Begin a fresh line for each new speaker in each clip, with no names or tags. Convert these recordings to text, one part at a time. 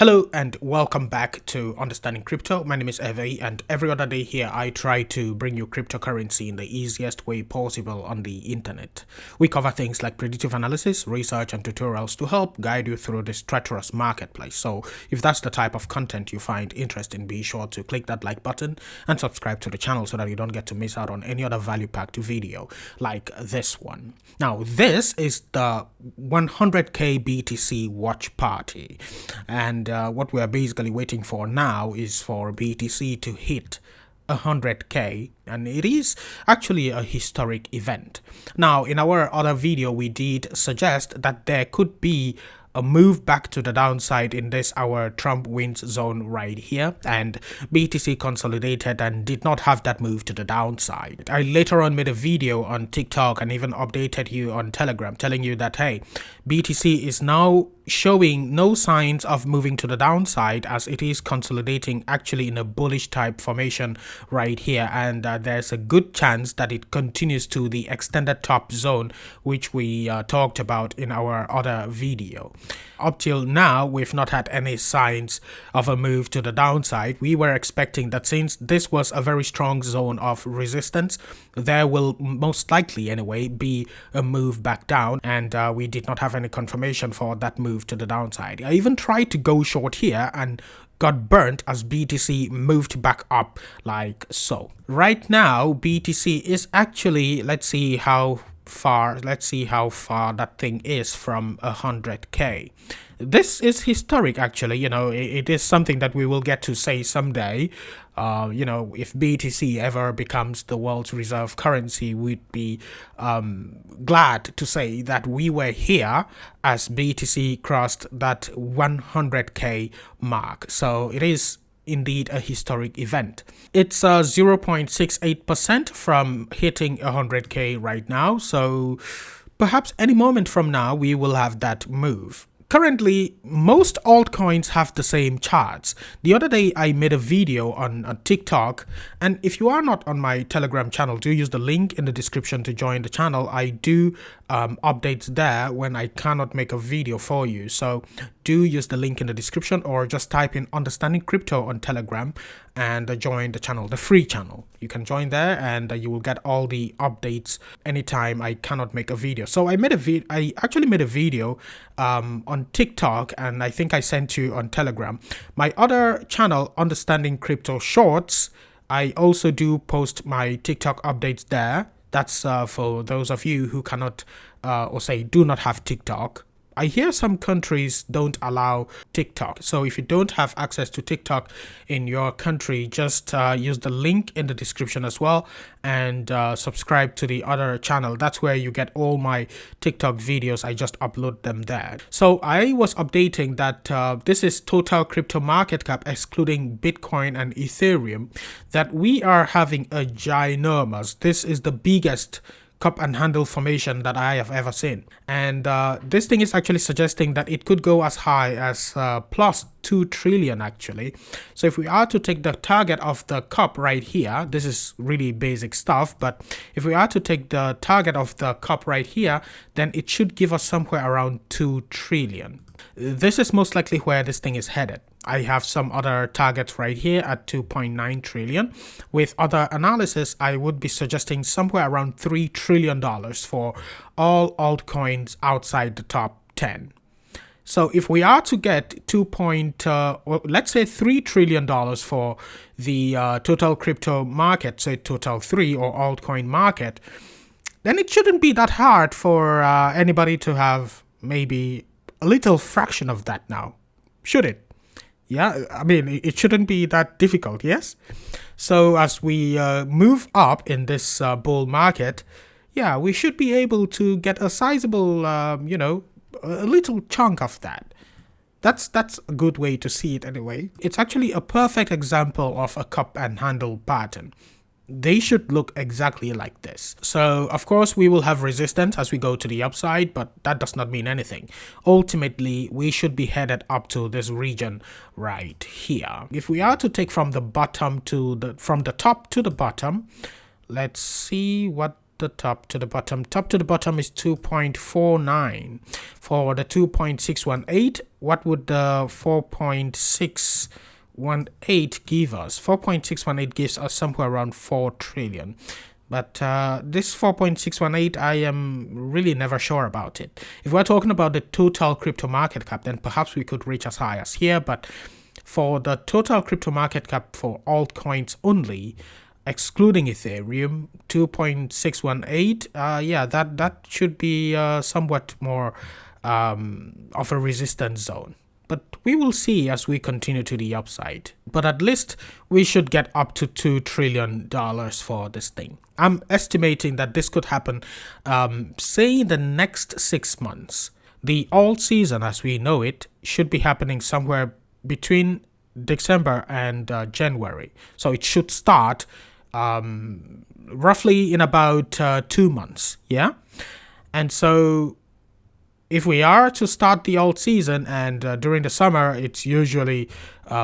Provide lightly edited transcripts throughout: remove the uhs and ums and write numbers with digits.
Hello and welcome back to Understanding Crypto. My name is Herve, and every other day here I try to bring you cryptocurrency in the easiest way possible on the internet. We cover things like predictive analysis, research and tutorials to help guide you through this treacherous marketplace. So if that's the type of content you find interesting, be sure to click that like button and subscribe to the channel so that you don't get to miss out on any other value-packed video like this one. Now this is the 100k BTC watch party, and what we are basically waiting for now is for BTC to hit 100k, and it is actually a historic event. Now in our other video we did suggest that there could be a move back to the downside in this our Trump wins zone right here, and BTC consolidated and did not have that move to the downside. I later on made a video on TikTok and even updated you on Telegram telling you that hey, BTC is now showing no signs of moving to the downside as it is consolidating actually in a bullish type formation right here, and there's a good chance that it continues to the extended top zone which we talked about in our other video. Up till now we've not had any signs of a move to the downside. We were expecting that since this was a very strong zone of resistance, there will most likely anyway be a move back down, and we did not have any confirmation for that move to the downside. I even tried to go short here and got burnt as BTC moved back up like so. Right now BTC is actually, let's see how far that thing is from 100k. This is historic actually, you know, it is something that we will get to say someday. You know, if BTC ever becomes the world's reserve currency, we'd be glad to say that we were here as BTC crossed that 100k mark. So it is indeed a historic event. It's 0.68% from hitting 100k right now, so perhaps any moment from now we will have that move. Currently, most altcoins have the same charts. The other day I made a video on TikTok, and if you are not on my Telegram channel, do use the link in the description to join the channel. I do updates there when I cannot make a video for you, so do use the link in the description or just type in Understanding Crypto on Telegram and join the channel, the free channel. You can join there and you will get all the updates anytime I cannot make a video. So I actually made a video on TikTok, and I think I sent you on Telegram. My other channel, Understanding Crypto Shorts, I also do post my TikTok updates there. That's for those of you who cannot or say do not have TikTok. I hear some countries don't allow TikTok, so if you don't have access to TikTok in your country, just use the link in the description as well and subscribe to the other channel. That's where you get all my TikTok videos. I just upload them there. So I was updating that this is total crypto market cap excluding Bitcoin and Ethereum, that we are having a ginormous, this is the biggest cup and handle formation that I have ever seen, and this thing is actually suggesting that it could go as high as plus 2 trillion actually. So if we are to take the target of the cup right here, this is really basic stuff, but if we are to take the target of the cup right here, then it should give us somewhere around 2 trillion. This is most likely where this thing is headed. I have some other targets right here at 2.9 trillion. With other analysis, I would be suggesting somewhere around $3 trillion for all altcoins outside the top 10. So if we are to get let's say $3 trillion for the total crypto market, say total 3 or altcoin market, then it shouldn't be that hard for anybody to have maybe a little fraction of that now, should it? Yeah, I mean, it shouldn't be that difficult, yes? So as we move up in this bull market, yeah, we should be able to get a sizable, you know, a little chunk of that. That's a good way to see it anyway. It's actually a perfect example of a cup and handle pattern. They should look exactly like this. So of course we will have resistance as we go to the upside, but that does not mean anything. Ultimately we should be headed up to this region right here. If we are to take from the bottom to from the top to the bottom, let's see what the top to the bottom? Top to the bottom is 2.49. For the 2.618, what would the 4.618 give us? 4.618 gives us somewhere around 4 trillion. But this 4.618, I am really never sure about it. If we're talking about the total crypto market cap, then perhaps we could reach as high as here. But for the total crypto market cap for altcoins only, excluding Ethereum, 2.618, yeah, that should be somewhat more of a resistance zone. But we will see as we continue to the upside. But at least we should get up to $2 trillion for this thing. I'm estimating that this could happen, say, in the next 6 months. The alt season, as we know it, should be happening somewhere between December and January. So it should start roughly in about 2 months. Yeah. And so if we are to start the alt season and during the summer it's usually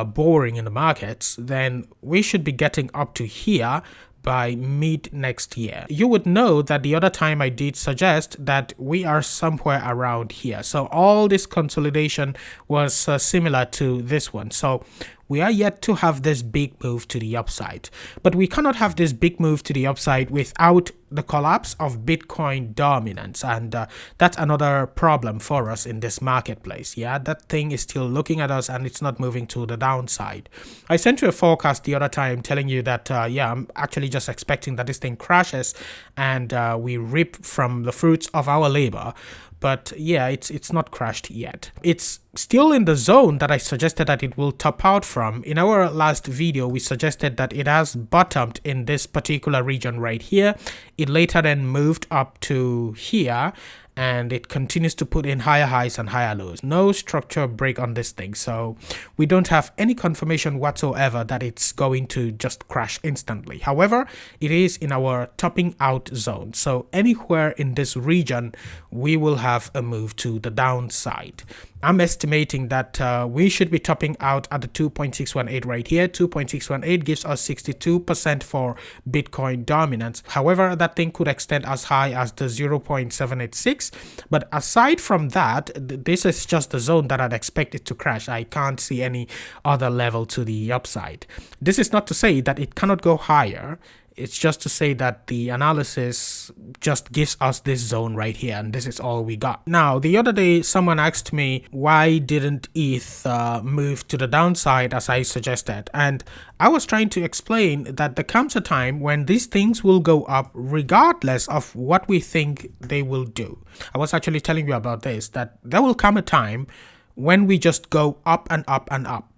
boring in the markets, then we should be getting up to here by mid next year. You would know that the other time I did suggest that we are somewhere around here. So all this consolidation was similar to this one. So we are yet to have this big move to the upside. But we cannot have this big move to the upside without the collapse of Bitcoin dominance. And that's another problem for us in this marketplace. Yeah, that thing is still looking at us and it's not moving to the downside. I sent you a forecast the other time telling you that, yeah, I'm actually just expecting that this thing crashes and we reap from the fruits of our labor. But yeah, it's not crashed yet. It's still in the zone that I suggested that it will top out from. In our last video, we suggested that it has bottomed in this particular region right here. It later then moved up to here, and it continues to put in higher highs and higher lows. No structure break on this thing, so we don't have any confirmation whatsoever that it's going to just crash instantly. However, it is in our topping out zone, so anywhere in this region we will have a move to the downside. I'm estimating that we should be topping out at the 2.618 right here. 2.618 gives us 62% for Bitcoin dominance. However, that thing could extend as high as the 0.786. But aside from that, this is just the zone that I'd expect it to crash. I can't see any other level to the upside. This is not to say that it cannot go higher. It's just to say that the analysis just gives us this zone right here, and this is all we got. Now, the other day, someone asked me, why didn't ETH move to the downside as I suggested? And I was trying to explain that there comes a time when these things will go up regardless of what we think they will do. I was actually telling you about this, that there will come a time when we just go up and up and up.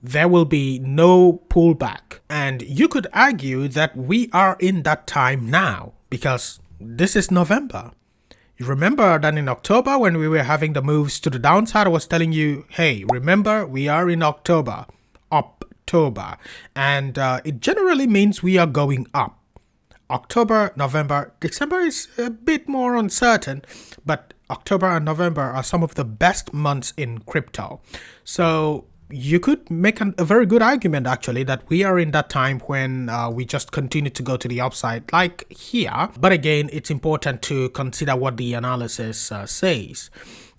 There will be no pullback. And you could argue that we are in that time now because this is November. You remember that in October when we were having the moves to the downside, I was telling you, hey, remember we are in October. And it generally means we are going up. October, November, December is a bit more uncertain, but October and November are some of the best months in crypto. So you could make a very good argument actually that we are in that time when we just continue to go to the upside like here. But again, it's important to consider what the analysis says.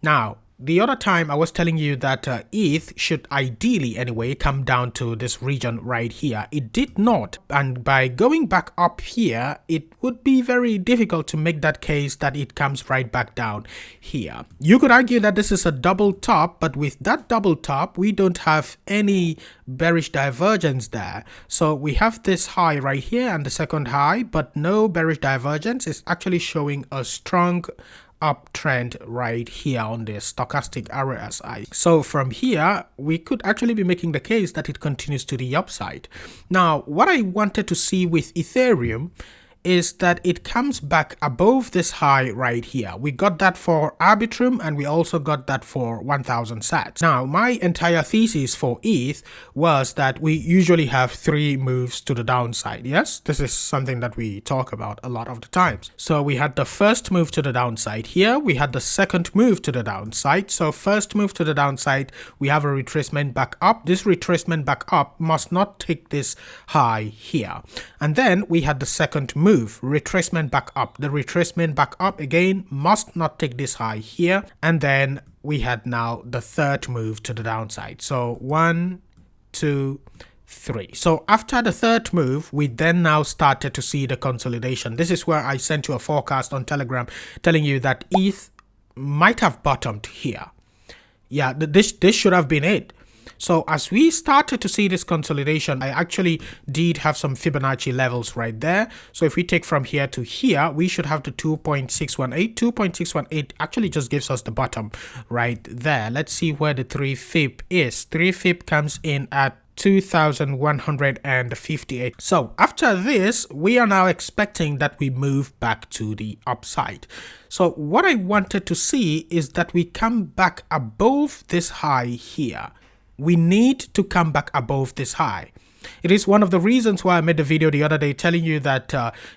Now, the other time I was telling you that ETH should ideally anyway come down to this region right here. It did not, and by going back up here it would be very difficult to make that case that it comes right back down here. You could argue that this is a double top, but with that double top we don't have any bearish divergence there. So we have this high right here and the second high, but no bearish divergence. Is actually showing a strong uptrend right here on the stochastic RSI. So from here, we could actually be making the case that it continues to the upside. Now, what I wanted to see with Ethereum is that it comes back above this high right here. We got that for Arbitrum and we also got that for 1000 SATS. Now, my entire thesis for ETH was that we usually have 3 moves to the downside. Yes, this is something that we talk about a lot of the times. So we had the first move to the downside here. We had the second move to the downside. So first move to the downside, we have a retracement back up. This retracement back up must not take this high here. And then we had the second move move, retracement back up. The retracement back up again must not take this high here. And then we had now the third move to the downside. So 1, 2, 3. So after the third move, we then now started to see the consolidation. This is where I sent you a forecast on Telegram telling you that ETH might have bottomed here. Yeah, this should have been it. So as we started to see this consolidation, I actually did have some Fibonacci levels right there. So if we take from here to here, we should have the 2.618. 2.618 actually just gives us the bottom right there. Let's see where the 3 Fib is. 3 Fib comes in at 2,158. So after this, we are now expecting that we move back to the upside. So what I wanted to see is that we come back above this high here. We need to come back above this high. It is one of the reasons why I made the video the other day telling you that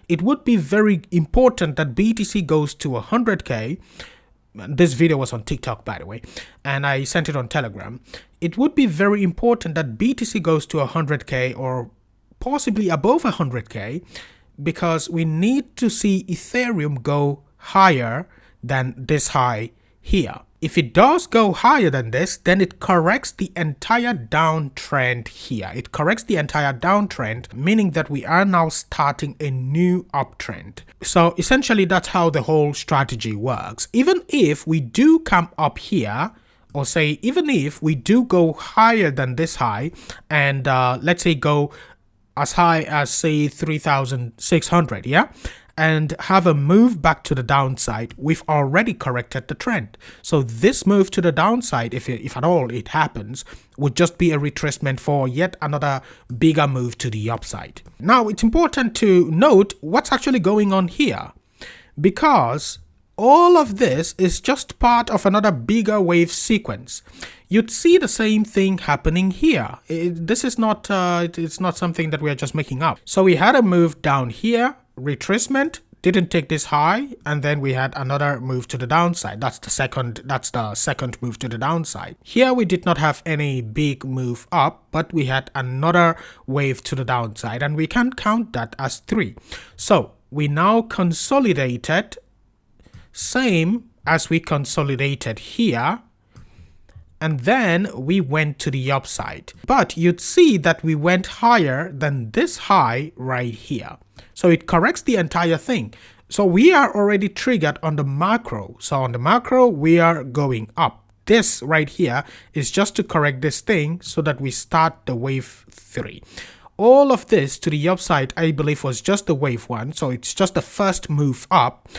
it would be very important that BTC goes to 100K. This video was on TikTok, by the way, and I sent it on Telegram. It would be very important that BTC goes to 100K or possibly above 100K, because we need to see Ethereum go higher than this high here. If it does go higher than this, then it corrects the entire downtrend here. It corrects the entire downtrend, meaning that we are now starting a new uptrend. So essentially, that's how the whole strategy works. Even if we do come up here, or say, even if we do go higher than this high, and let's say go as high as, say, 3,600, yeah? And have a move back to the downside, we've already corrected the trend. So this move to the downside, if at all it happens, would just be a retracement for yet another bigger move to the upside. Now, it's important to note what's actually going on here, because all of this is just part of another bigger wave sequence. You'd see the same thing happening here. This is not, it's not something that we're just making up. So we had a move down here, retracement, didn't take this high, and then we had another move to the downside. That's the second move to the downside. Here we did not have any big move up, but we had another wave to the downside, and we can count that as 3. So we now consolidated, same as we consolidated here, and then we went to the upside. But you'd see that we went higher than this high right here. So it corrects the entire thing. So we are already triggered on the macro. So on the macro, we are going up. This right here is just to correct this thing so that we start the wave 3. All of this to the upside, I believe, was just the wave 1. So it's just the first move up.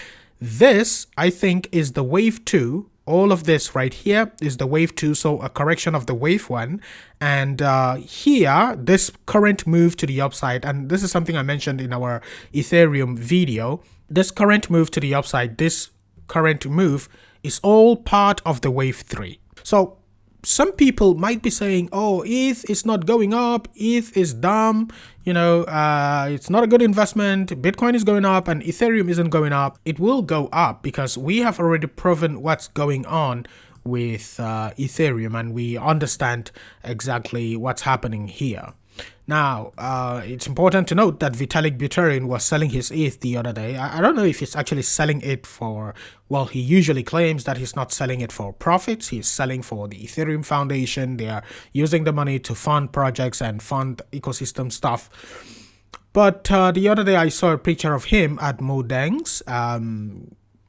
This, I think, is the wave 2. All of this right here is the wave 2, so a correction of the wave 1. And here, this current move to the upside, and this is something I mentioned in our Ethereum video, this current move to the upside, this current move is all part of the wave 3. So some people might be saying, oh, ETH is not going up, ETH is dumb, you know, it's not a good investment, Bitcoin is going up and Ethereum isn't going up. It will go up because we have already proven what's going on with Ethereum, and we understand exactly what's happening here. Now, it's important to note that Vitalik Buterin was selling his ETH the other day. I don't know if he's actually selling it for, well, he usually claims that he's not selling it for profits. He's selling for the Ethereum Foundation. They are using the money to fund projects and fund ecosystem stuff. But the other day I saw a picture of him at Modeng's.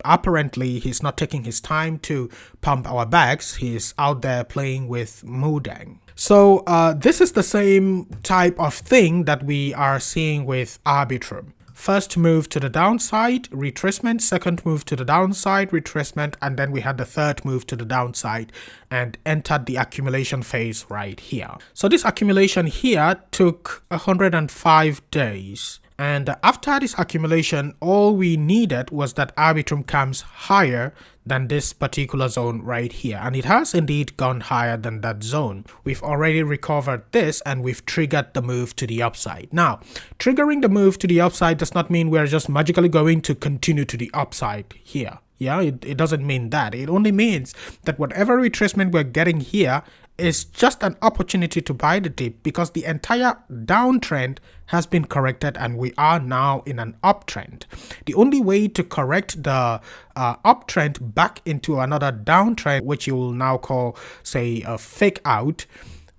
Apparently, he's not taking his time to pump our bags. He's out there playing with Modeng. So this is the same type of thing that we are seeing with Arbitrum. First move to the downside, retracement, second move to the downside, retracement, and then we had the third move to the downside and entered the accumulation phase right here. So this accumulation here took 105 days. And after this accumulation, all we needed was that Arbitrum comes higher than this particular zone right here. And it has indeed gone higher than that zone. We've already recovered this and we've triggered the move to the upside. Now, triggering the move to the upside does not mean we're just magically going to continue to the upside here. Yeah, it doesn't mean that. It only means that whatever retracement we're getting here, is just an opportunity to buy the dip because the entire downtrend has been corrected and we are now in an uptrend. The only way to correct the uptrend back into another downtrend, which you will now call, say, a fake out,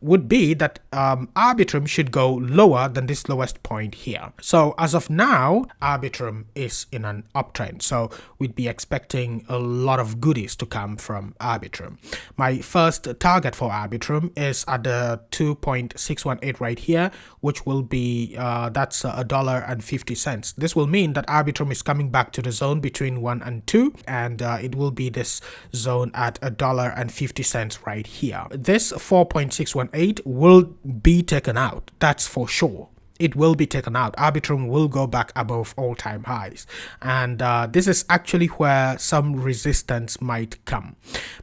would be that Arbitrum should go lower than this lowest point here. So as of now, Arbitrum is in an uptrend. So we'd be expecting a lot of goodies to come from Arbitrum. My first target for Arbitrum is at the 2.618 right here, which will be, that's $1.50. This will mean that Arbitrum is coming back to the zone between 1 and 2, and it will be this zone at $1.50 right here. This 4.618 will be taken out, that's for sure. It will be taken out. Arbitrum will go back above all-time highs, and this is actually where some resistance might come.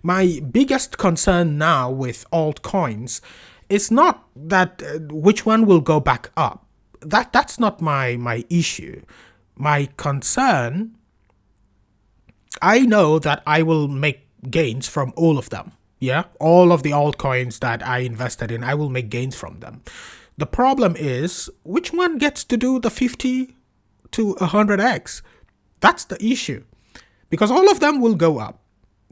My biggest concern now with altcoins is not that which one will go back up. That's not my issue. My concern, I know that I will make gains from all of them. Yeah, all of the altcoins that I invested in, I will make gains from them. The problem is, which one gets to do the 50 to 100x? That's the issue. Because all of them will go up.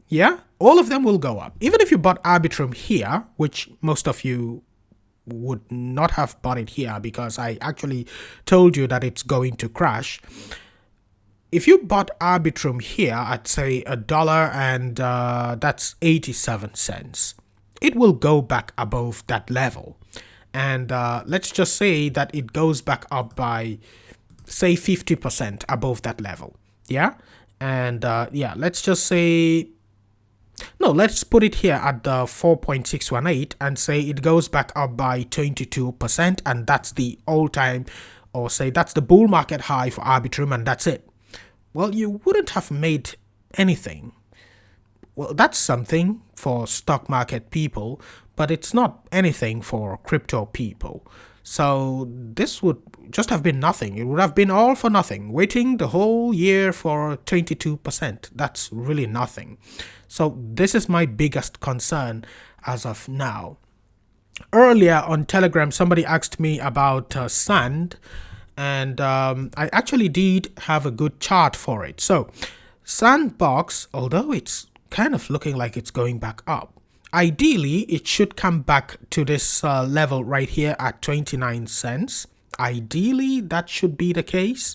Yeah, all of them will go up. Even if you bought Arbitrum here, which most of you would not have bought it here because I actually told you that it's going to crash. If you bought Arbitrum here at, say, $1 and that's 87 cents, it will go back above that level. And let's just say that it goes back up by, say, 50% above that level. Yeah. And yeah, let's just say, no, let's put it here at the 4.618 and say it goes back up by 22%. And that's the all-time, or say that's the bull market high for Arbitrum, and that's it. Well, you wouldn't have made anything. Well, that's something for stock market people, but it's not anything for crypto people. So this would just have been nothing. It would have been all for nothing. Waiting the whole year for 22%. That's really nothing. So this is my biggest concern as of now. Earlier on Telegram, somebody asked me about sand. And I actually did have a good chart for it. So Sandbox, although it's kind of looking like it's going back up, ideally it should come back to this level right here at 29 cents. Ideally that should be the case.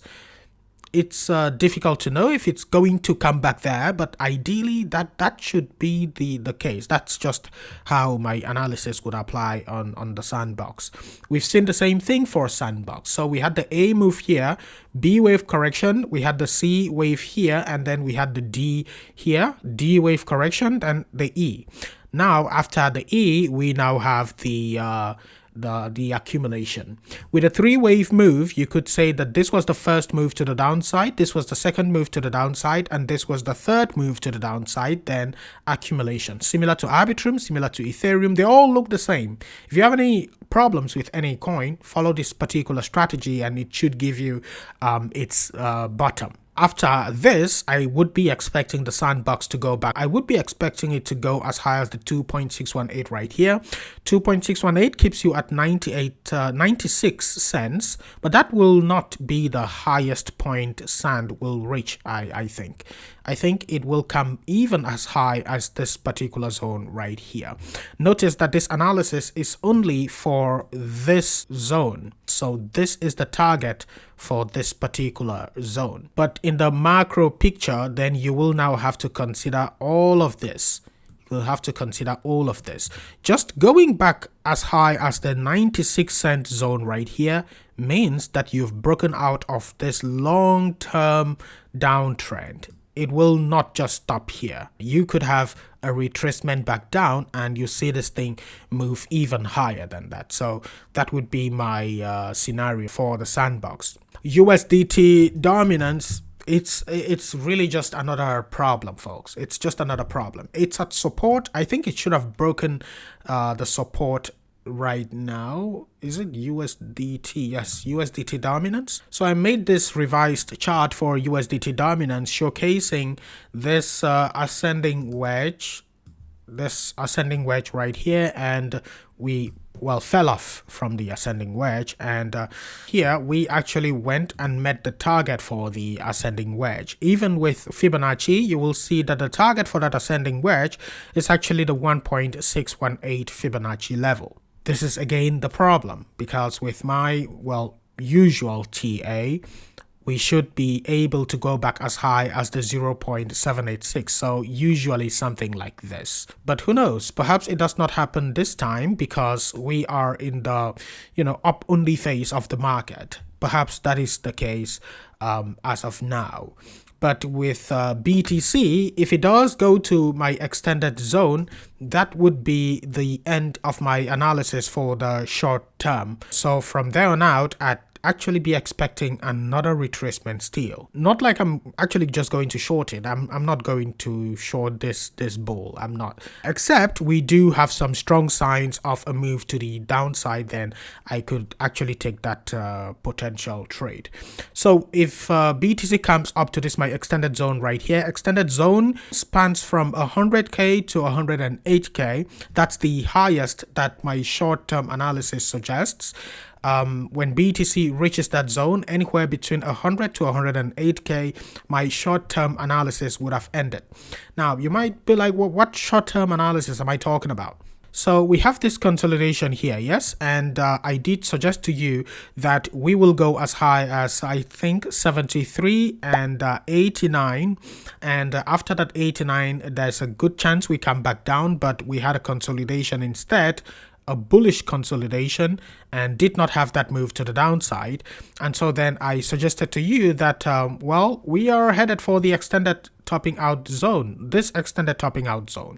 It's difficult to know if it's going to come back there, but ideally that should be the case. That's just how my analysis would apply on the Sandbox. We've seen the same thing for Sandbox. So we had the A move here, B wave correction, we had the C wave here, and then we had the D here, D wave correction, and the E. Now after the E, we now have the accumulation. With a three-wave move, you could say that this was the first move to the downside, this was the second move to the downside, and this was the third move to the downside, then accumulation. Similar to Arbitrum, similar to Ethereum, they all look the same. If you have any problems with any coin, follow this particular strategy and it should give you its bottom. After this, I would be expecting the Sandbox to go back. I would be expecting it to go as high as the 2.618 right here. 2.618 keeps you at 96 cents, but that will not be the highest point Sand will reach, I think. I think it will come even as high as this particular zone right here. Notice that this analysis is only for this zone. So this is the target for this particular zone. But in the macro picture, then you will now have to consider all of this. You'll have to consider all of this. Just going back as high as the 96 cent zone right here means that you've broken out of this long-term downtrend. It will not just stop here. You could have a retracement back down and you see this thing move even higher than that. So that would be my scenario for the Sandbox. USDT dominance, it's really just another problem, folks. It's just another problem. It's at support. I think it should have broken the support right now. Is it USDT? Yes, USDT dominance. So I made this revised chart for USDT dominance showcasing this ascending wedge this ascending wedge right here, and we fell off from the ascending wedge, and here we actually went and met the target for the ascending wedge. Even with Fibonacci, you will see that the target for that ascending wedge is actually the 1.618 Fibonacci level. This is again the problem, because with my usual TA, we should be able to go back as high as the 0.786, so usually something like this. But who knows, perhaps it does not happen this time because we are in the up only phase of the market. Perhaps that is the case as of now. But with BTC, if it does go to my extended zone, that would be the end of my analysis for the short term. So from there on out, at actually be expecting another retracement still. Not like I'm actually just going to short it. I'm not going to short this bull. I'm not. Except we do have some strong signs of a move to the downside, then I could actually take that potential trade. So if BTC comes up to this my extended zone right here, extended zone spans from 100k to 108k. That's the highest that my short-term analysis suggests. When BTC reaches that zone, anywhere between 100 to 108k, my short-term analysis would have ended. Now, you might be like, well, what short-term analysis am I talking about? So we have this consolidation here, yes, and I did suggest to you that we will go as high as, I think, 73 and 89, and after that 89, there's a good chance we come back down, but we had a consolidation instead, a bullish consolidation, and did not have that move to the downside. And so then I suggested to you that we are headed for the extended topping out zone, this extended topping out zone.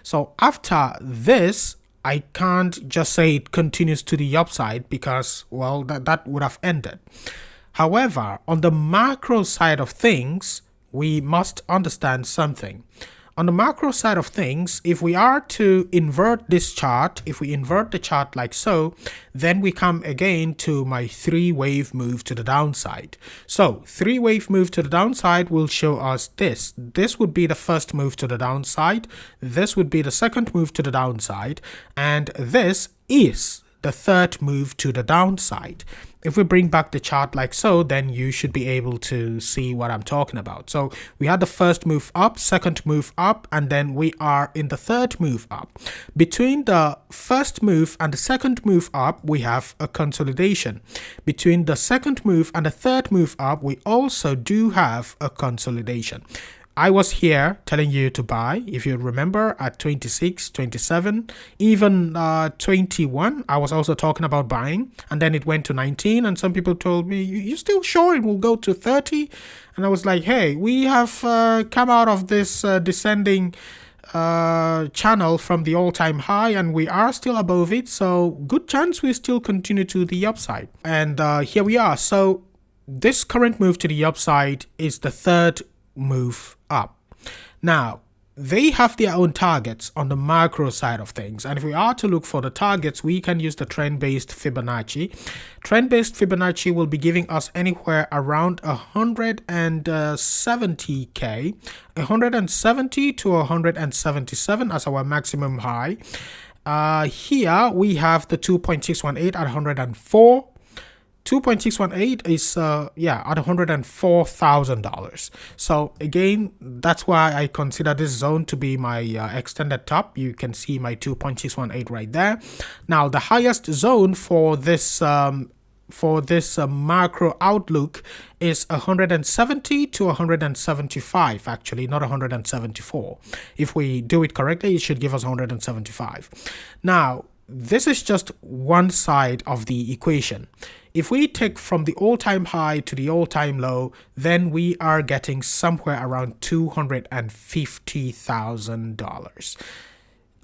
So after this, I can't just say it continues to the upside because that would have ended. However, on the macro side of things, we must understand something. On the macro side of things, if we are to invert this chart, if we invert the chart like so, then we come again to my three-wave move to the downside. So three-wave move to the downside will show us this. This would be the first move to the downside. This would be the second move to the downside. And this is the third move to the downside. If we bring back the chart like so, then you should be able to see what I'm talking about. So we had the first move up, second move up, and then we are in the third move up. Between the first move and the second move up, we have a consolidation. Between the second move and the third move up, we also do have a consolidation. I was here telling you to buy, if you remember, at 26, 27, even 21. I was also talking about buying, and then it went to 19, and some people told me, you still sure it will go to 30? And I was like, hey, we have come out of this descending channel from the all-time high, and we are still above it, so good chance we still continue to the upside. And here we are. So this current move to the upside is the third move up. Now, they have their own targets on the macro side of things, and if we are to look for the targets, we can use the trend-based Fibonacci. Trend-based Fibonacci will be giving us anywhere around 170k, 170 to 177 as our maximum high. Here we have the 2.618 at 104. 2.618 is at $104,000. So again, that's why I consider this zone to be my extended top. You can see my 2.618 right there. Now the highest zone for this macro outlook is 170 to 175, actually, not 174. If we do it correctly, it should give us 175. Now, this is just one side of the equation. If we take from the all-time high to the all-time low, then we are getting somewhere around $250,000.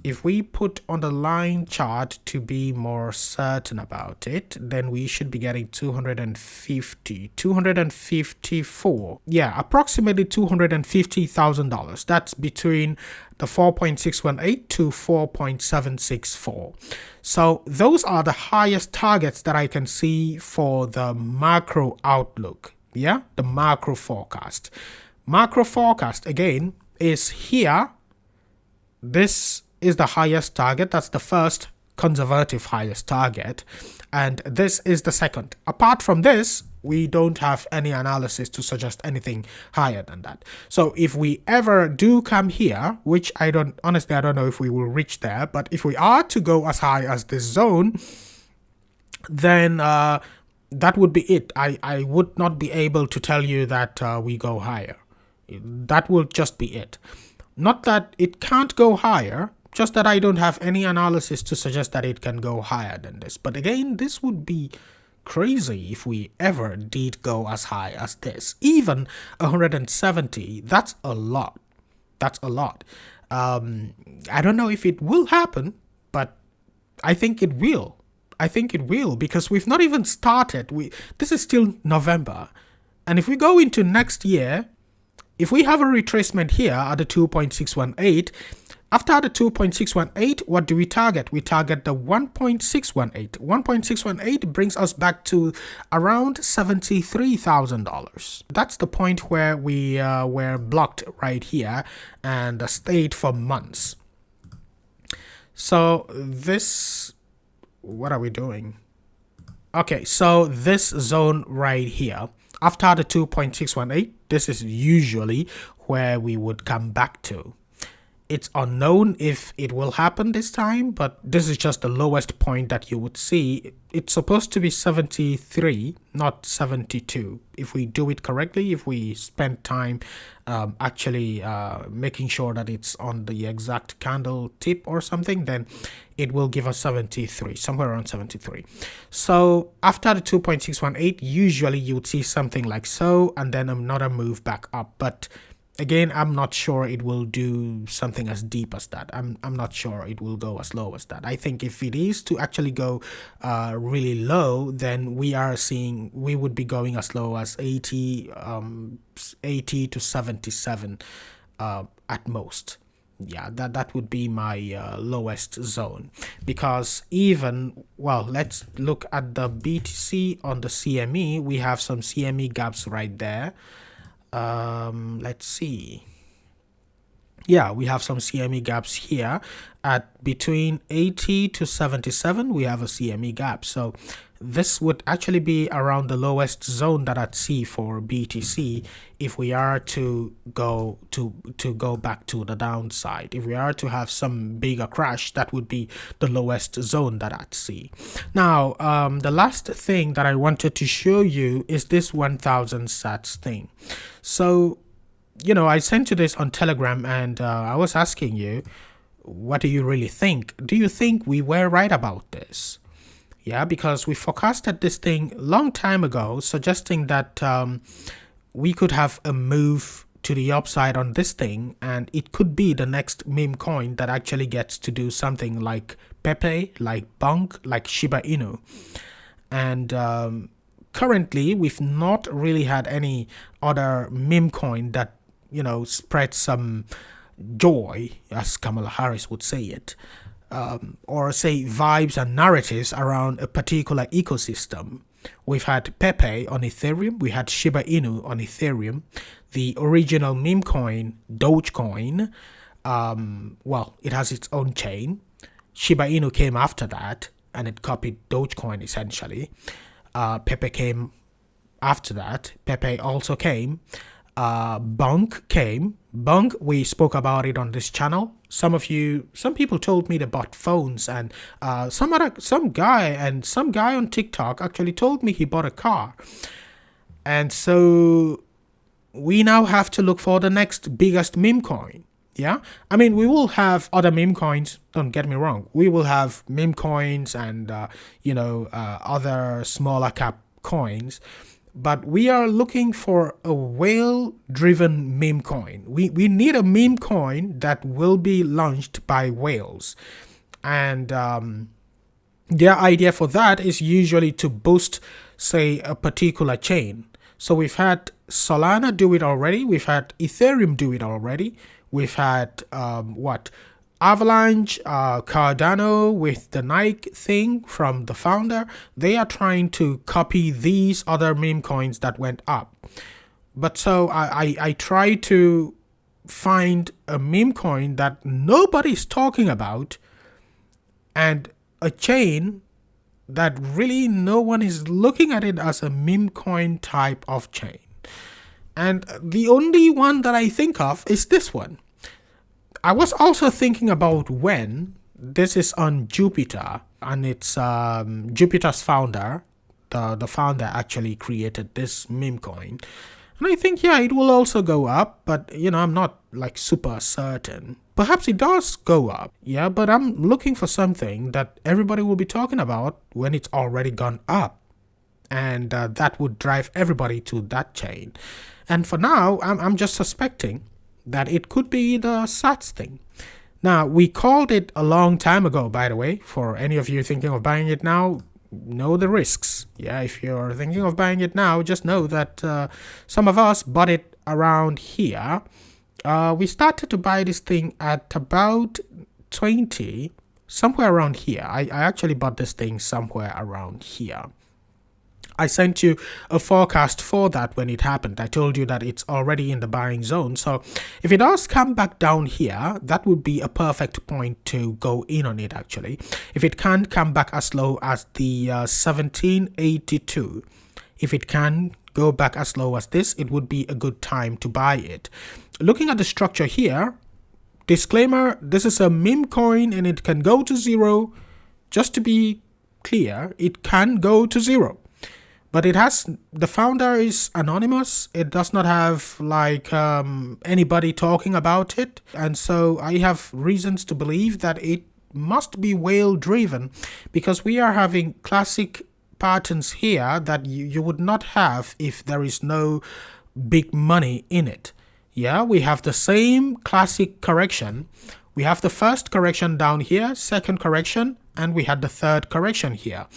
If we put on the line chart to be more certain about it, then we should be getting 254. Yeah, approximately $250,000. That's between the 4.618 to 4.764. So those are the highest targets that I can see for the macro outlook. Yeah, the macro forecast. Macro forecast again is here. This is the highest target. That's the first conservative highest target, and this is the second. Apart from this, we don't have any analysis to suggest anything higher than that. So if we ever do come here, which I don't know if we will reach there, but if we are to go as high as this zone, then that would be it. I would not be able to tell you that we go higher. That will just be it. Not that it can't go higher, just that I don't have any analysis to suggest that it can go higher than this. But again, this would be crazy if we ever did go as high as this. Even 170, that's a lot. That's a lot. I don't know if it will happen, but I think it will. I think it will, because we've not even started. This is still November. And if we go into next year, if we have a retracement here at the 2.618, after the 2.618, what do we target? We target the 1.618. 1.618 brings us back to around $73,000. That's the point where we were blocked right here and stayed for months. So this, what are we doing? Okay, so this zone right here, after the 2.618, this is usually where we would come back to. It's unknown if it will happen this time, but this is just the lowest point that you would see. It's supposed to be 73, not 72. If we do it correctly, if we spend time actually making sure that it's on the exact candle tip or something, then it will give us 73, somewhere around 73. So after the 2.618, usually you would see something like so, and then another move back up. But again, I'm not sure it will do something as deep as that. I'm not sure it will go as low as that. I think if it is to actually go really low, then we would be going as low as 80 to 77 at most. Yeah, that would be my lowest zone, because even, well, let's look at the BTC on the CME. We have some CME gaps right there. Let's see. Yeah, we have some CME gaps here at between 80 to 77. We have a CME gap. So this would actually be around the lowest zone that I'd see for BTC if we are to go back to the downside. If we are to have some bigger crash, that would be the lowest zone that I'd see. Now, the last thing that I wanted to show you is this 1000 SATS thing. So, you know, I sent you this on Telegram, and I was asking you, what do you really think? Do you think we were right about this? Yeah, because we forecasted this thing long time ago, suggesting that we could have a move to the upside on this thing, and it could be the next meme coin that actually gets to do something like Pepe, like Bonk, like Shiba Inu. And currently, we've not really had any other meme coin that, you know, spread some joy, as Kamala Harris would say it, or say vibes and narratives around a particular ecosystem. We've had Pepe on Ethereum, we had Shiba Inu on Ethereum, the original meme coin, Dogecoin, well, it has its own chain. Shiba Inu came after that, and it copied Dogecoin essentially. Pepe came after that. Pepe also came. Bonk came. Bonk, we spoke about it on this channel. Some people told me they bought phones, and some guy on TikTok actually told me he bought a car. And so we now have to look for the next biggest meme coin. Yeah, I mean, we will have other meme coins, don't get me wrong. We will have meme coins and other smaller cap coins. But we are looking for a whale-driven meme coin. We need a meme coin that will be launched by whales. And their idea for that is usually to boost, say, a particular chain. So we've had Solana do it already. We've had Ethereum do it already. We've had, Avalanche, Cardano with the Nike thing from the founder. They are trying to copy these other meme coins that went up. But so I try to find a meme coin that nobody's talking about and a chain that really no one is looking at it as a meme coin type of chain. And the only one that I think of is this one. I was also thinking about when this is on Jupiter, and it's Jupiter's founder, the founder actually created this meme coin. And I think, yeah, it will also go up, but I'm not like super certain. Perhaps it does go up, yeah, but I'm looking for something that everybody will be talking about when it's already gone up. And that would drive everybody to that chain. And for now, I'm just suspecting that it could be the SATS thing. Now, we called it a long time ago, by the way. For any of you thinking of buying it now, know the risks. Yeah, if you're thinking of buying it now, just know that some of us bought it around here. We started to buy this thing at about 20, somewhere around here. I actually bought this thing somewhere around here. I sent you a forecast for that when it happened. I told you that it's already in the buying zone. So if it does come back down here, that would be a perfect point to go in on it actually. If it can come back as low as the 1782, if it can go back as low as this, it would be a good time to buy it. Looking at the structure here, disclaimer, this is a meme coin and it can go to zero. Just to be clear, it can go to zero. But the founder is anonymous. It does not have like anybody talking about it. And so I have reasons to believe that it must be whale driven, because we are having classic patterns here that you would not have if there is no big money in it. Yeah, we have the same classic correction. We have the first correction down here, second correction, and we had the third correction here.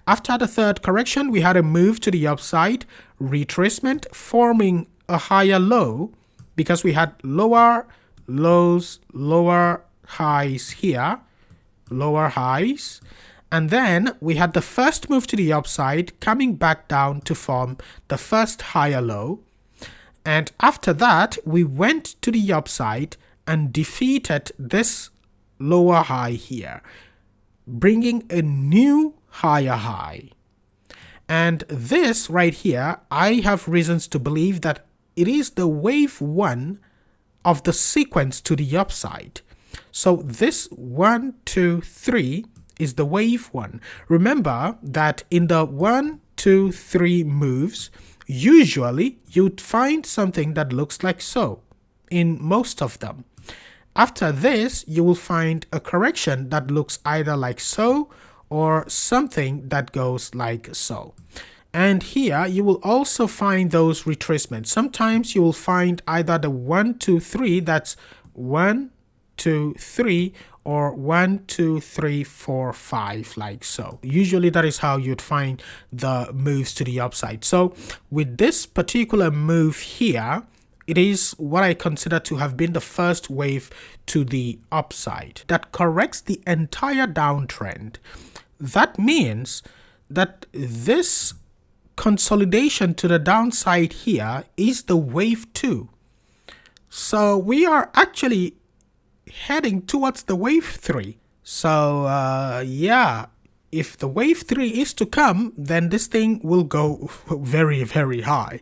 After the third correction, we had a move to the upside, retracement, forming a higher low because we had lower lows, lower highs here, lower highs. And then we had the first move to the upside coming back down to form the first higher low. And after that, we went to the upside and defeated this lower high here, bringing a new higher high. And this right here, I have reasons to believe that it is the wave one of the sequence to the upside. So this 1, 2, 3 is the wave one. Remember that in the 1, 2, 3 moves, usually you'd find something that looks like so in most of them. After this, you will find a correction that looks either like so or something that goes like so. And here you will also find those retracements. Sometimes you will find either the 1, 2, 3, that's 1, 2, 3, or 1, 2, 3, 4, 5, like so. Usually that is how you'd find the moves to the upside. So with this particular move here, it is what I consider to have been the first wave to the upside that corrects the entire downtrend. That means that this consolidation to the downside here is the wave 2. So we are actually heading towards the wave 3. So yeah, if the wave 3 is to come, then this thing will go very, very high.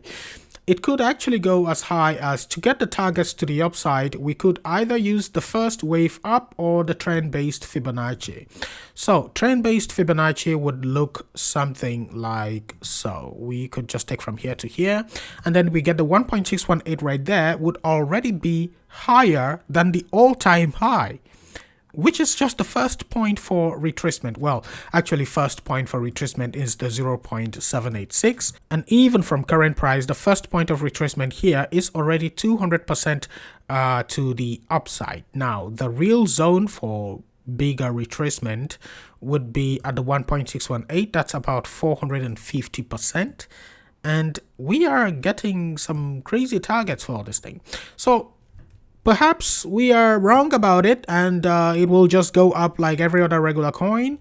It could actually go as high as, to get the targets to the upside, we could either use the first wave up or the trend-based Fibonacci. So trend-based Fibonacci would look something like so. We could just take from here to here, and then we get the 1.618 right there would already be higher than the all-time high, which is just the first point for retracement. Well, actually first point for retracement is the 0.786. And even from current price, the first point of retracement here is already 200% to the upside. Now, the real zone for bigger retracement would be at the 1.618. That's about 450%. And we are getting some crazy targets for this thing. So perhaps we are wrong about it and it will just go up like every other regular coin.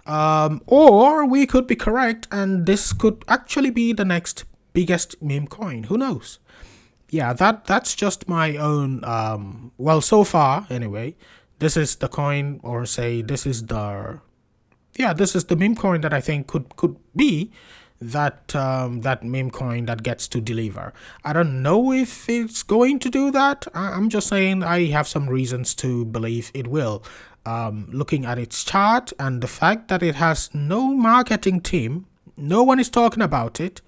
Or we could be correct and this could actually be the next biggest meme coin. Who knows? yeah, that's just my own. Well, so far anyway, this is the coin, or say this is the, yeah, this is the meme coin that I think could be that meme coin that gets to deliver. I don't know if it's going to do that. I'm just saying I have some reasons to believe it will. Looking at its chart and the fact that it has no marketing team, no one is talking about it,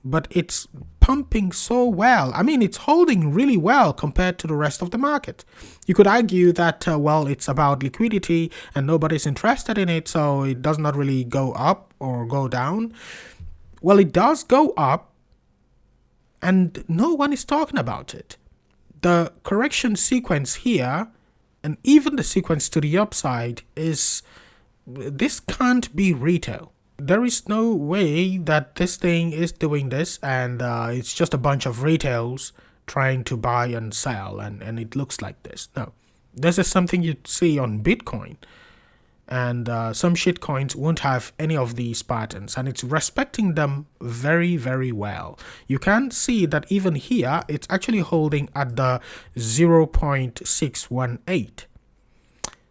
but it's pumping so well. I mean, it's holding really well compared to the rest of the market. You could argue that, well, it's about liquidity and nobody's interested in it, so it does not really go up or go down. Well, it does go up, and no one is talking about it. The correction sequence here, and even the sequence to the upside, is, this can't be retail. There is no way that this thing is doing this, and it's just a bunch of retails trying to buy and sell, and it looks like this. No, this is something you'd see on Bitcoin, and some shitcoins won't have any of these patterns, and it's respecting them very, very well. You can see that even here, it's actually holding at the 0.618.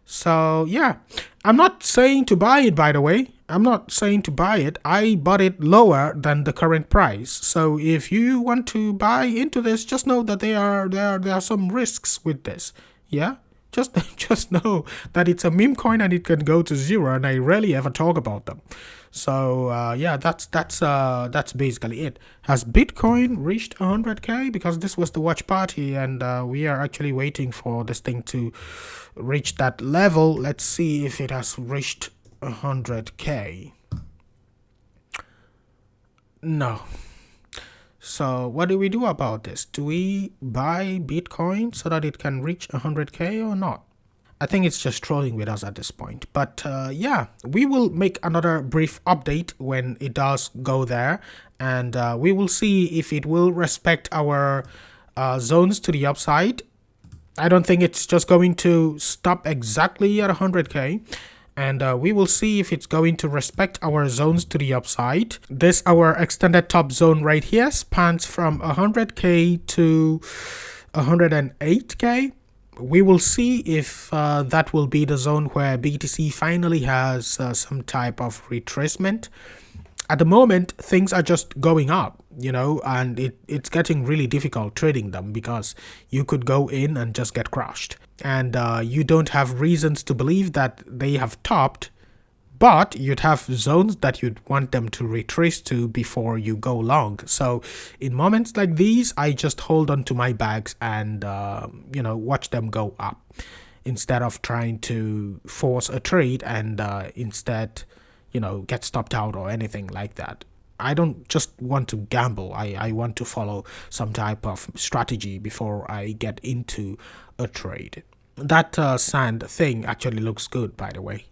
So yeah, I'm not saying to buy it, by the way. I'm not saying to buy it. I bought it lower than the current price. So if you want to buy into this, just know that there are some risks with this. Yeah, just know that it's a meme coin and it can go to zero, and I rarely ever talk about them. So yeah, that's basically it. Has Bitcoin reached 100k? Because this was the watch party, and we are actually waiting for this thing to reach that level. Let's see if it has reached 100k. No. So what do we do about this? Do we buy Bitcoin so that it can reach 100k or not? I think it's just trolling with us at this point. But yeah, we will make another brief update when it does go there, and we will see if it will respect our zones to the upside. I don't think it's just going to stop exactly at 100k. And we will see if it's going to respect our zones to the upside. This, our extended top zone right here, spans from 100k to 108k. We will see if that will be the zone where BTC finally has some type of retracement. At the moment, things are just going up, and it's getting really difficult trading them, because you could go in and just get crushed. And you don't have reasons to believe that they have topped, but you'd have zones that you'd want them to retrace to before you go long. So in moments like these, I just hold on to my bags and, watch them go up, instead of trying to force a trade and instead, get stopped out or anything like that. I don't just want to gamble. I want to follow some type of strategy before I get into a trade. That sand thing actually looks good, by the way.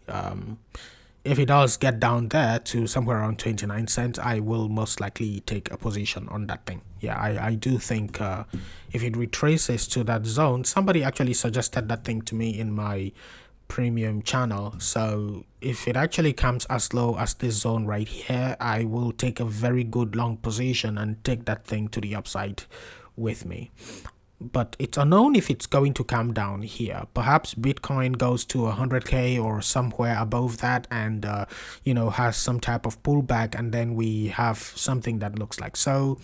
If it does get down there to somewhere around 29 cents, I will most likely take a position on that thing. Yeah, I do think if it retraces to that zone, somebody actually suggested that thing to me in my premium channel. So if it actually comes as low as this zone right here, I will take a very good long position and take that thing to the upside with me. But it's unknown if it's going to come down here. Perhaps Bitcoin goes to 100k or somewhere above that, and has some type of pullback, and then we have something that looks like so.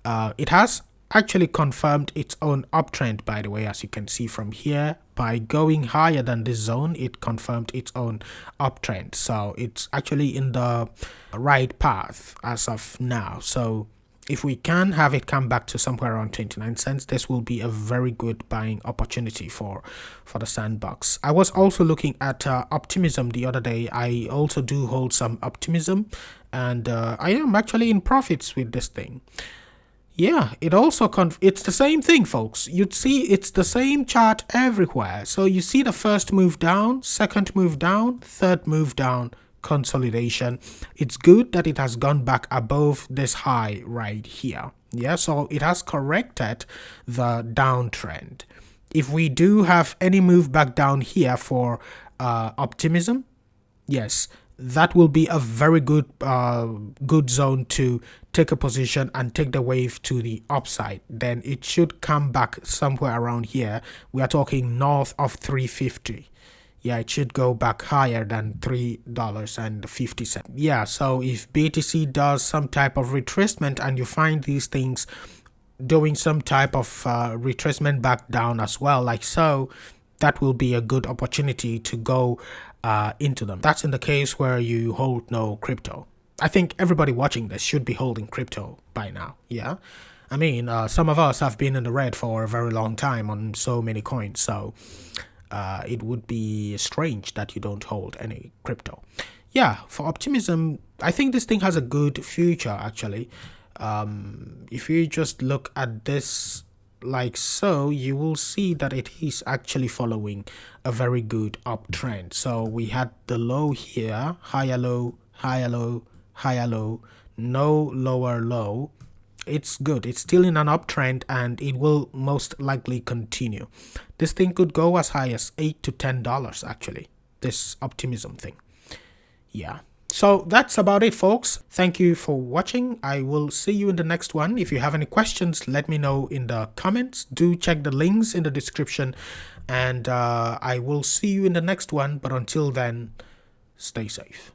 It has actually confirmed its own uptrend, by the way, as you can see from here. By going higher than this zone, it confirmed its own uptrend. So it's actually in the right path as of now. So if we can have it come back to somewhere around 29 cents, this will be a very good buying opportunity for the sandbox. I was also looking at Optimism the other day. I also do hold some Optimism, and I am actually in profits with this thing. Yeah, it also it's the same thing, folks. You'd see it's the same chart everywhere. So you see the first move down, second move down, third move down, consolidation. It's good that it has gone back above this high right here. Yeah, so it has corrected the downtrend. If we do have any move back down here for Optimism, yes, that will be a very good zone to take a position and take the wave to the upside. Then it should come back somewhere around here. We are talking north of 350. Yeah, it should go back higher than $3.50. Yeah, so if BTC does some type of retracement and you find these things doing some type of retracement back down as well, like so, that will be a good opportunity to go into them. That's in the case where you hold no crypto. I think everybody watching this should be holding crypto by now. Yeah, I mean, some of us have been in the red for a very long time on so many coins, so it would be strange that you don't hold any crypto. Yeah, for optimism, I think this thing has a good future actually. If you just look at this like so, you will see that it is actually following a very good uptrend. So we had the low here, higher low, higher low, higher low, no lower low. It's good. It's still in an uptrend and it will most likely continue. This thing could go as high as $8 to $10 actually, this optimism thing. Yeah. So that's about it, folks. Thank you for watching. I will see you in the next one. If you have any questions, let me know in the comments. Do check the links in the description, and I will see you in the next one. But until then, stay safe.